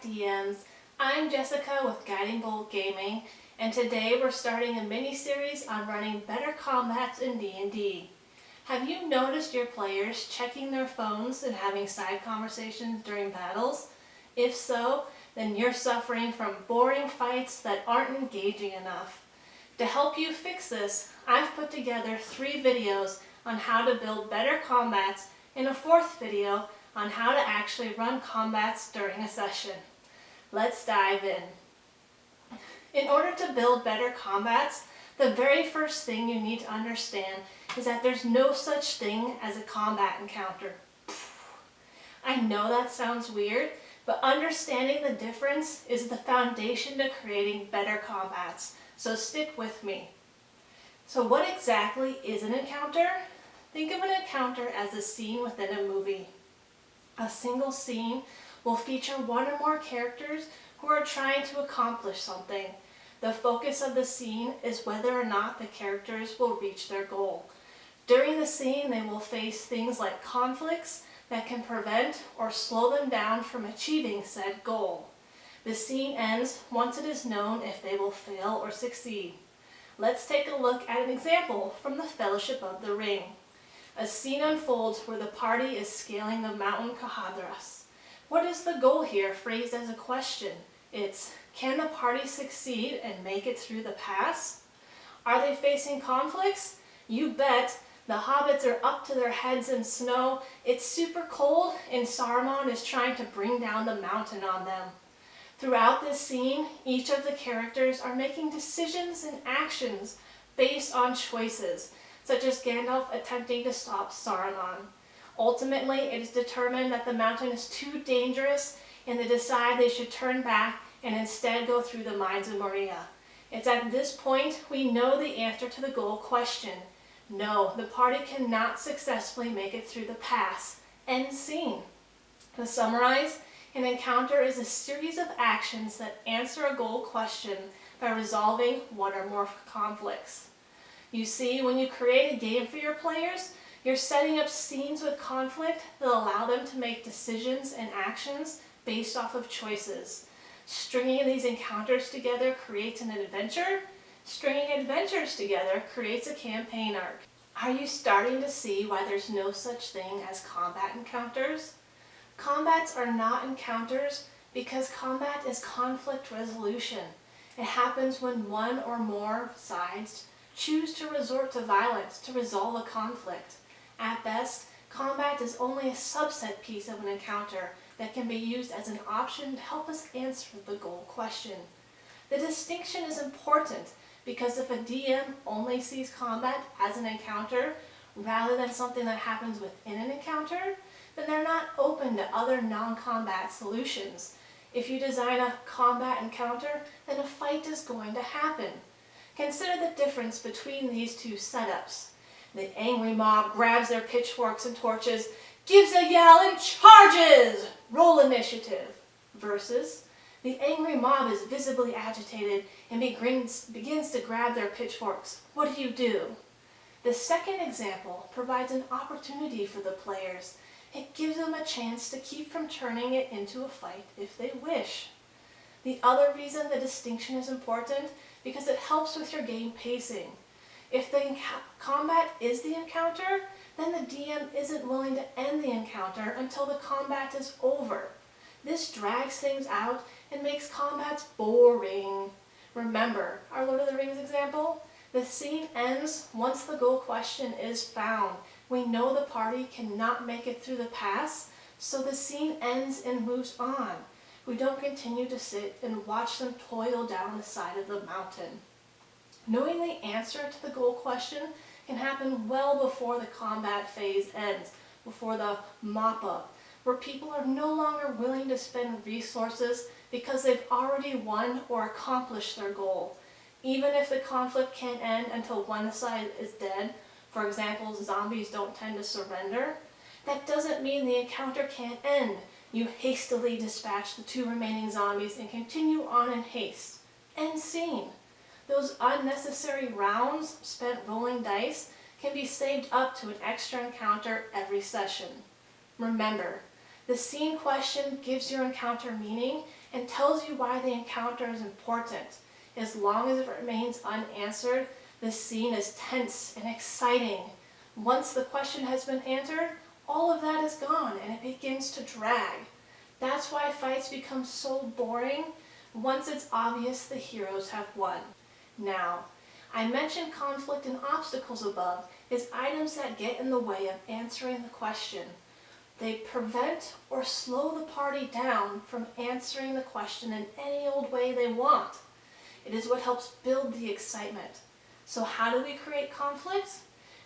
DMs. I'm Jessica with Guiding Bolt Gaming, and today we're starting a mini-series on running better combats in D&D. Have you noticed your players checking their phones and having side conversations during battles? If so, then you're suffering from boring fights that aren't engaging enough. To help you fix this, I've put together 3 videos on how to build better combats and a 4th video on how to actually run combats during a session. Let's dive in. In order to build better combats, the very first thing you need to understand is that there's no such thing as a combat encounter. I know that sounds weird, but understanding the difference is the foundation to creating better combats, so stick with me. So what exactly is an encounter? Think of an encounter as a scene within a movie. A single scene will feature one or more characters who are trying to accomplish something. The focus of the scene is whether or not the characters will reach their goal. During the scene, they will face things like conflicts that can prevent or slow them down from achieving said goal. The scene ends once it is known if they will fail or succeed. Let's take a look at an example from the Fellowship of the Ring. A scene unfolds where the party is scaling the mountain Kahadras. What is the goal here phrased as a question? It's, can the party succeed and make it through the pass? Are they facing conflicts? You bet. The hobbits are up to their heads in snow, it's super cold, and Saruman is trying to bring down the mountain on them. Throughout this scene, each of the characters are making decisions and actions based on choices, such as Gandalf attempting to stop Saruman. Ultimately, it is determined that the mountain is too dangerous, and they decide they should turn back and instead go through the mines of Moria. It's at this point we know the answer to the goal question. No, the party cannot successfully make it through the pass. End scene. To summarize, an encounter is a series of actions that answer a goal question by resolving one or more conflicts. You see, when you create a game for your players, you're setting up scenes with conflict that allow them to make decisions and actions based off of choices. Stringing these encounters together creates an adventure. Stringing adventures together creates a campaign arc. Are you starting to see why there's no such thing as combat encounters? Combats are not encounters because combat is conflict resolution. It happens when one or more sides choose to resort to violence to resolve a conflict. At best, combat is only a subset piece of an encounter that can be used as an option to help us answer the goal question. The distinction is important because if a DM only sees combat as an encounter rather than something that happens within an encounter, then they're not open to other non-combat solutions. If you design a combat encounter, then a fight is going to happen. Consider the difference between these two setups. The angry mob grabs their pitchforks and torches, gives a yell, and charges! Roll initiative. Versus, the angry mob is visibly agitated and begins to grab their pitchforks. What do? The second example provides an opportunity for the players. It gives them a chance to keep from turning it into a fight if they wish. The other reason the distinction is important because it helps with your game pacing. If the combat is the encounter, then the DM isn't willing to end the encounter until the combat is over. This drags things out and makes combats boring. Remember our Lord of the Rings example? The scene ends once the goal question is found. We know the party cannot make it through the pass, so the scene ends and moves on. We don't continue to sit and watch them toil down the side of the mountain. Knowing the answer to the goal question can happen well before the combat phase ends, before the mop-up, where people are no longer willing to spend resources because they've already won or accomplished their goal. Even if the conflict can't end until one side is dead, for example, zombies don't tend to surrender, that doesn't mean the encounter can't end. You hastily dispatch the 2 remaining zombies and continue on in haste. End scene. Those unnecessary rounds spent rolling dice can be saved up to an extra encounter every session. Remember, The scene question gives your encounter meaning and tells you why the encounter is important. As long as it remains unanswered, the scene is tense and exciting. Once the question has been answered, all of that is gone and it begins to drag. That's why fights become so boring once it's obvious the heroes have won. Now, I mentioned conflict and obstacles above as items that get in the way of answering the question. They prevent or slow the party down from answering the question in any old way they want. It is what helps build the excitement. So how do we create conflict?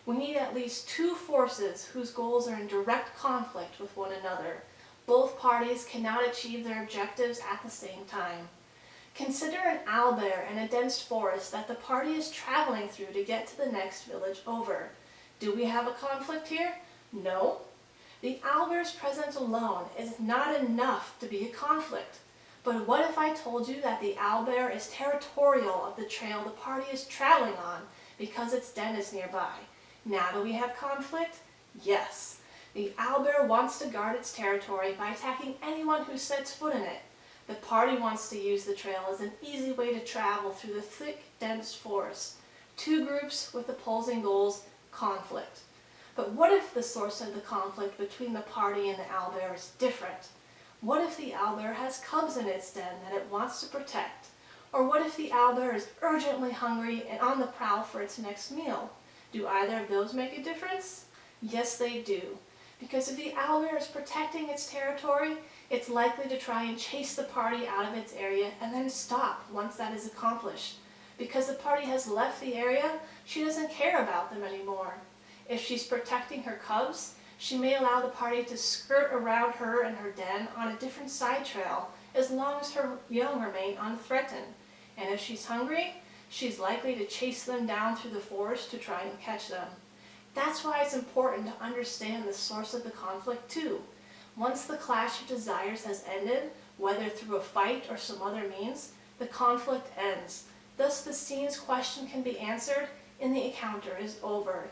We need at least two forces whose goals are in direct conflict with one another. Both parties cannot achieve their objectives at the same time. Consider an owlbear in a dense forest that the party is traveling through to get to the next village over. Do we have a conflict here? No. The owlbear's presence alone is not enough to be a conflict. But what if I told you that the owlbear is territorial of the trail the party is traveling on because its den is nearby? Now do we have conflict? Yes. The owlbear wants to guard its territory by attacking anyone who sets foot in it. The party wants to use the trail as an easy way to travel through the thick, dense forest. Two groups with opposing goals, conflict. But what if the source of the conflict between the party and the owlbear is different? What if the owlbear has cubs in its den that it wants to protect? Or what if the owlbear is urgently hungry and on the prowl for its next meal? Do either of those make a difference? Yes, they do. Because if the owlbear is protecting its territory, it's likely to try and chase the party out of its area and then stop once that is accomplished. Because the party has left the area, she doesn't care about them anymore. If she's protecting her cubs, she may allow the party to skirt around her and her den on a different side trail as long as her young remain unthreatened. And if she's hungry, she's likely to chase them down through the forest to try and catch them. That's why it's important to understand the source of the conflict too. Once the clash of desires has ended, whether through a fight or some other means, the conflict ends. Thus the scene's question can be answered and the encounter is over.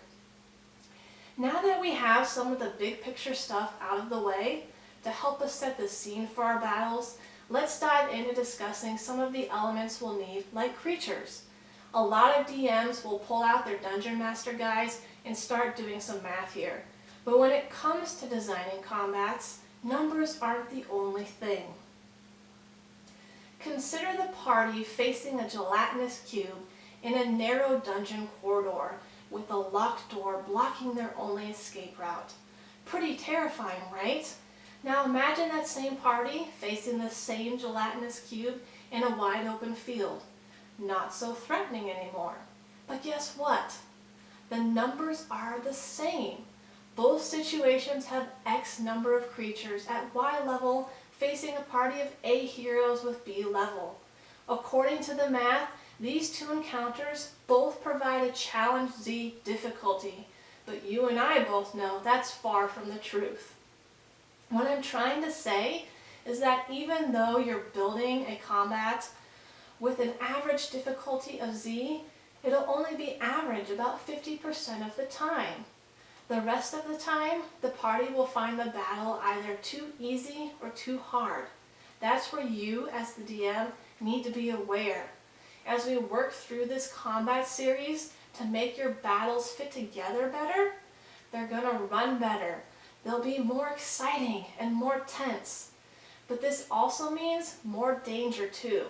Now that we have some of the big picture stuff out of the way to help us set the scene for our battles, let's dive into discussing some of the elements we'll need, like creatures. A lot of DMs will pull out their Dungeon Master guides and start doing some math here. But when it comes to designing combats, numbers aren't the only thing. Consider the party facing a gelatinous cube in a narrow dungeon corridor with a locked door blocking their only escape route. Pretty terrifying, right? Now imagine that same party facing the same gelatinous cube in a wide open field. Not so threatening anymore. But guess what? The numbers are the same. Both situations have X number of creatures at Y level facing a party of A heroes with B level. According to the math, these two encounters both provide a challenge Z difficulty, but you and I both know that's far from the truth. What I'm trying to say is that even though you're building a combat with an average difficulty of Z, it'll only be average about 50% of the time. The rest of the time, the party will find the battle either too easy or too hard. That's where you, as the DM, need to be aware. As we work through this combat series to make your battles fit together better, they're going to run better. They'll be more exciting and more tense. But this also means more danger too.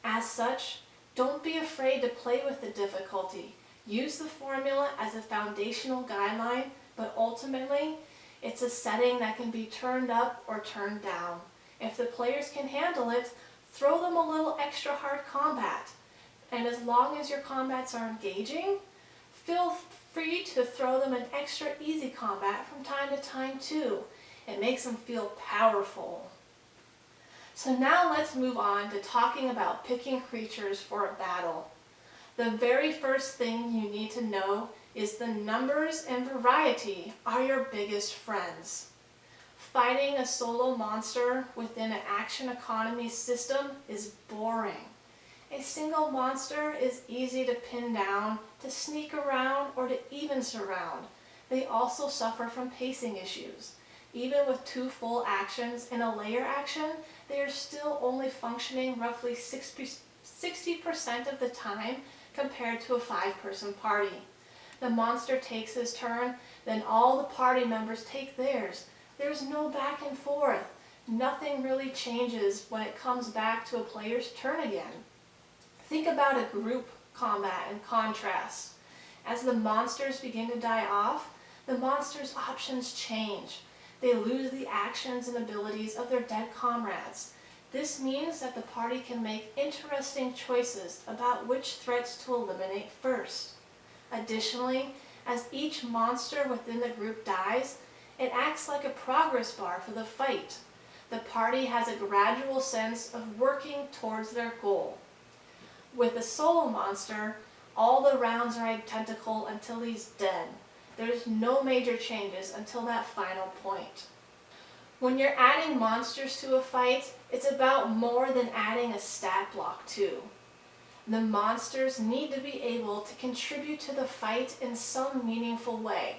As such, don't be afraid to play with the difficulty. Use the formula as a foundational guideline, but ultimately, it's a setting that can be turned up or turned down. If the players can handle it, throw them a little extra hard combat. And as long as your combats are engaging, feel free to throw them an extra easy combat from time to time too. It makes them feel powerful. So now let's move on to talking about picking creatures for a battle. The very first thing you need to know is the numbers and variety are your biggest friends. Fighting a solo monster within an action economy system is boring. A single monster is easy to pin down, to sneak around, or to even surround. They also suffer from pacing issues. Even with 2 full actions and a layer action, they are still only functioning roughly 60% of the time compared to a 5-person party. The monster takes his turn, then all the party members take theirs. There's no back and forth. Nothing really changes when it comes back to a player's turn again. Think about a group combat in contrast. As the monsters begin to die off, the monsters' options change. They lose the actions and abilities of their dead comrades. This means that the party can make interesting choices about which threats to eliminate first. Additionally, as each monster within the group dies, it acts like a progress bar for the fight. The party has a gradual sense of working towards their goal. With a solo monster, all the rounds are identical until he's dead. There's no major changes until that final point. When you're adding monsters to a fight, it's about more than adding a stat block too. The monsters need to be able to contribute to the fight in some meaningful way.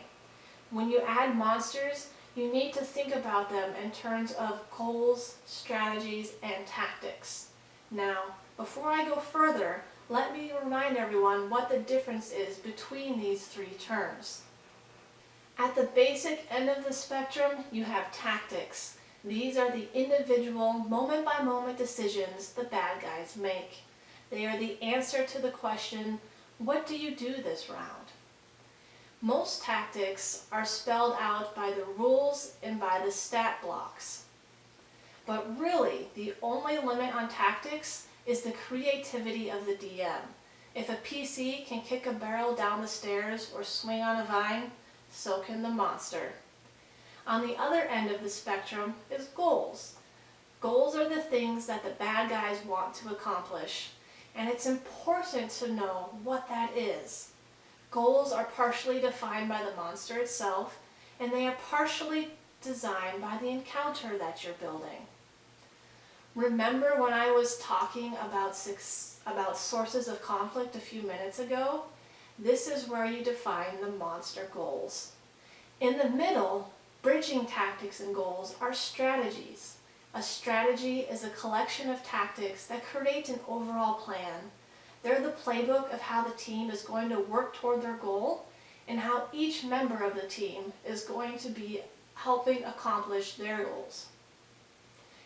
When you add monsters, you need to think about them in terms of goals, strategies, and tactics. Now, before I go further, let me remind everyone what the difference is between these 3 terms. At the basic end of the spectrum, you have tactics. These are the individual, moment-by-moment decisions the bad guys make. They are the answer to the question, what do you do this round? Most tactics are spelled out by the rules and by the stat blocks. But really, the only limit on tactics is the creativity of the DM. If a PC can kick a barrel down the stairs or swing on a vine, so can the monster. On the other end of the spectrum is goals. Goals are the things that the bad guys want to accomplish, and it's important to know what that is. Goals are partially defined by the monster itself, and they are partially designed by the encounter that you're building. Remember when I was talking about sources of conflict a few minutes ago? This is where you define the monster goals. In the middle, bridging tactics and goals are strategies. A strategy is a collection of tactics that create an overall plan. They're the playbook of how the team is going to work toward their goal and how each member of the team is going to be helping accomplish their goals.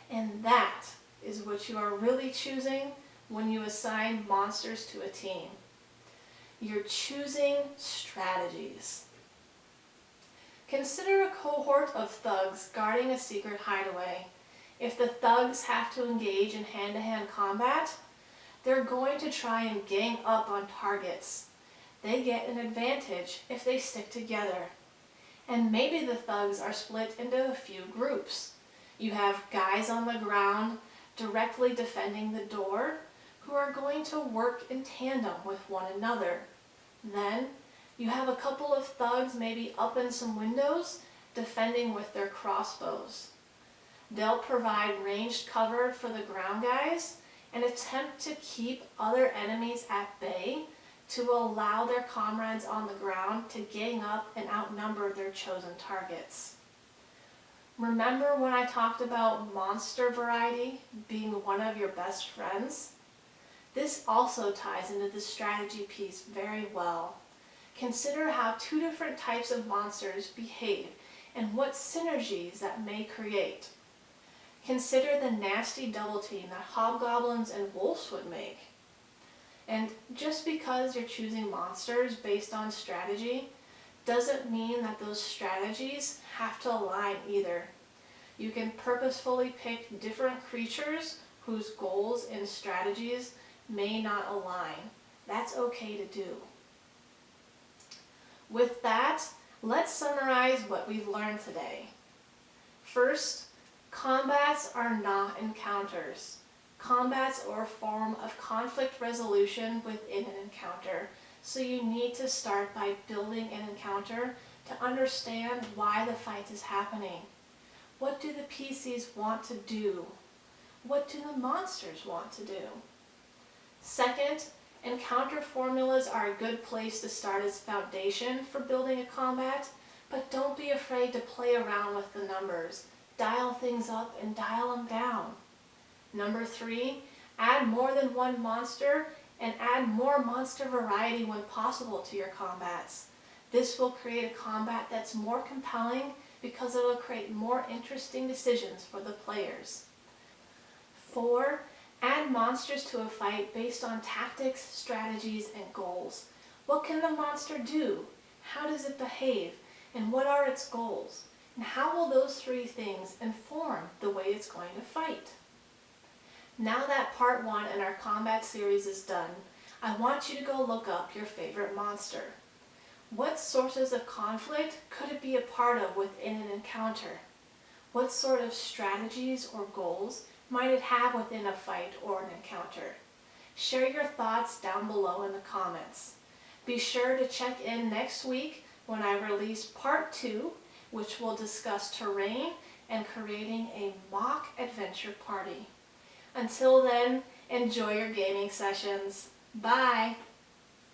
And that is what you are really choosing when you assign monsters to a team. You're choosing strategies. Consider a cohort of thugs guarding a secret hideaway. If the thugs have to engage in hand-to-hand combat, they're going to try and gang up on targets. They get an advantage if they stick together. And maybe the thugs are split into a few groups. You have guys on the ground directly defending the door who are going to work in tandem with one another. Then you have a couple of thugs maybe up in some windows defending with their crossbows. They'll provide ranged cover for the ground guys and attempt to keep other enemies at bay to allow their comrades on the ground to gang up and outnumber their chosen targets. Remember when I talked about monster variety being one of your best friends? This also ties into the strategy piece very well. Consider how 2 different types of monsters behave and what synergies that may create. Consider the nasty double team that hobgoblins and wolves would make. And just because you're choosing monsters based on strategy doesn't mean that those strategies have to align either. You can purposefully pick different creatures whose goals and strategies may not align. That's okay to do. With that, let's summarize what we've learned today. First, combats are not encounters. Combats are a form of conflict resolution within an encounter, so you need to start by building an encounter to understand why the fight is happening. What do the PCs want to do? What do the monsters want to do? Second, encounter formulas are a good place to start as foundation for building a combat, But don't be afraid to play around with the numbers. Dial things up and dial them down. Number 3, add more than one monster and add more monster variety when possible to your combats. This will create a combat that's more compelling because it will create more interesting decisions for the players. 4, add monsters to a fight based on tactics, strategies, and goals. What can the monster do? How does it behave? And what are its goals? And how will those 3 things inform the way it's going to fight? Now that part 1 in our combat series is done, I want you to go look up your favorite monster. What sources of conflict could it be a part of within an encounter? What sort of strategies or goals might it have within a fight or an encounter? Share your thoughts down below in the comments. Be sure to check in next week when I release part 2, which will discuss terrain and creating a mock adventure party. Until then, enjoy your gaming sessions. Bye!